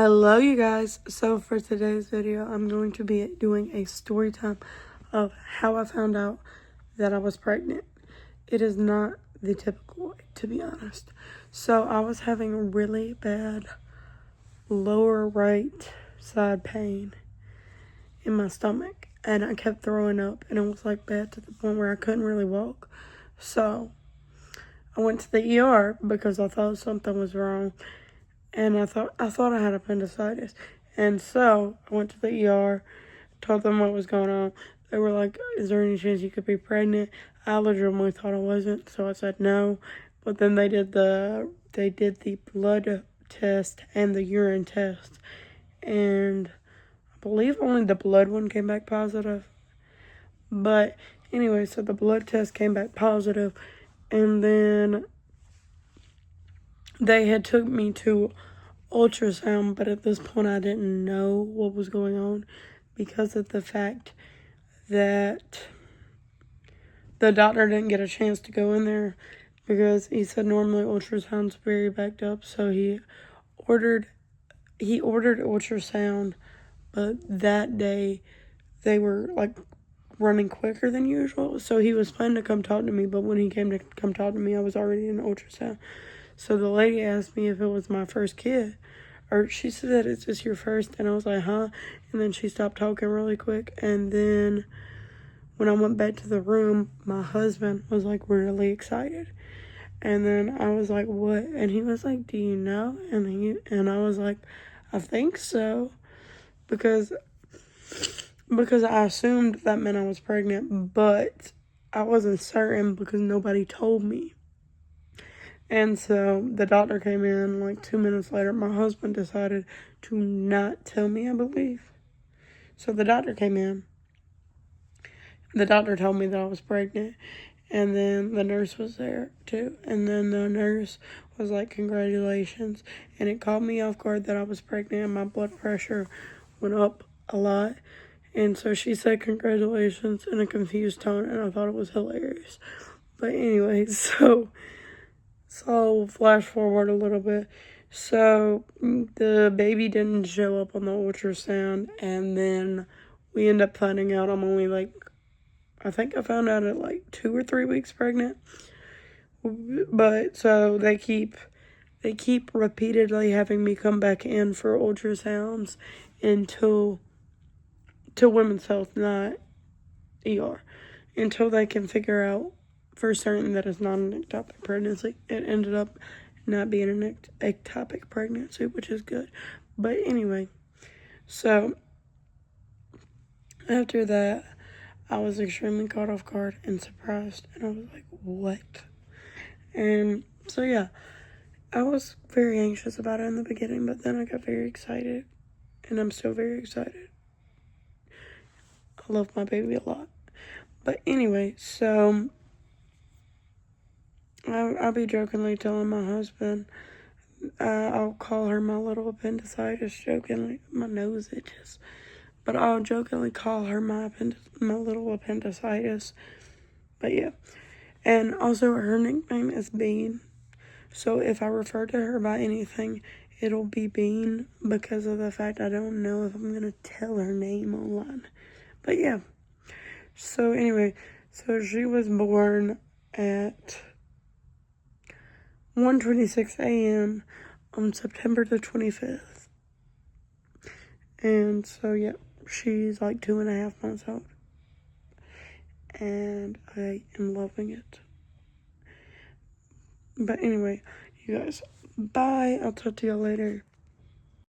Hello you guys. So for today's video, I'm going to be doing a story time of how I found out that I was pregnant. It is not the typical way, to be honest. So I was having really bad lower right side pain in my stomach, and I kept throwing up, and it was like bad to the point where I couldn't really walk. So I went to the ER because I thought something was wrong. And I thought I had appendicitis. And so I went to the ER, told them what was going on. They were like, is there any chance you could be pregnant? I legitimately thought I wasn't, so I said no. But then they did the blood test and the urine test. And I believe only the blood one came back positive. But anyway, so the blood test came back positive, and then they had took me to ultrasound, but at this point I didn't know what was going on because of the fact that the doctor didn't get a chance to go in there because he said normally ultrasound's very backed up, so he ordered ultrasound, but that day they were like running quicker than usual, so he was planning to come talk to me, but when he came to come talk to me, I was already in ultrasound. So the lady asked me if it was my first kid, or she said, "Is this your first?" And I was like, "Huh?" And then she stopped talking really quick. And then when I went back to the room, my husband was like really excited. And then I was like, "What?" And he was like, "Do you know?" And I was like, "I think so," because I assumed that meant I was pregnant, but I wasn't certain because nobody told me. And so the doctor came in like 2 minutes later. My husband decided to not tell me, I believe. So the doctor came in. The doctor told me that I was pregnant. And then the nurse was there too. And then the nurse was like, "Congratulations." And it caught me off guard that I was pregnant and my blood pressure went up a lot. And so she said "congratulations" in a confused tone, and I thought it was hilarious. But anyway, so flash forward a little bit. So the baby didn't show up on the ultrasound, and then we end up finding out I'm only I think I found out at 2 or 3 weeks pregnant. But so they keep repeatedly having me come back in for ultrasounds to Women's Health, not ER, until they can figure out for certain that it's not an ectopic pregnancy. It ended up not being an ectopic pregnancy, which is good. But anyway, so after that, I was extremely caught off guard and surprised, and I was like, "What?" And so yeah, I was very anxious about it in the beginning, but then I got very excited, and I'm still very excited. I love my baby a lot. But anyway, so I'll be jokingly telling my husband, I'll call her my little appendicitis, jokingly. My nose itches. But I'll jokingly call her my little appendicitis. But yeah. And also her nickname is Bean. So if I refer to her by anything, it'll be Bean because of the fact I don't know if I'm going to tell her name online. But yeah. So anyway, so she was born at 1:26 a.m. on September the 25th. And so, yeah, she's 2.5 months old. And I am loving it. But anyway, you guys, bye. I'll talk to y'all later.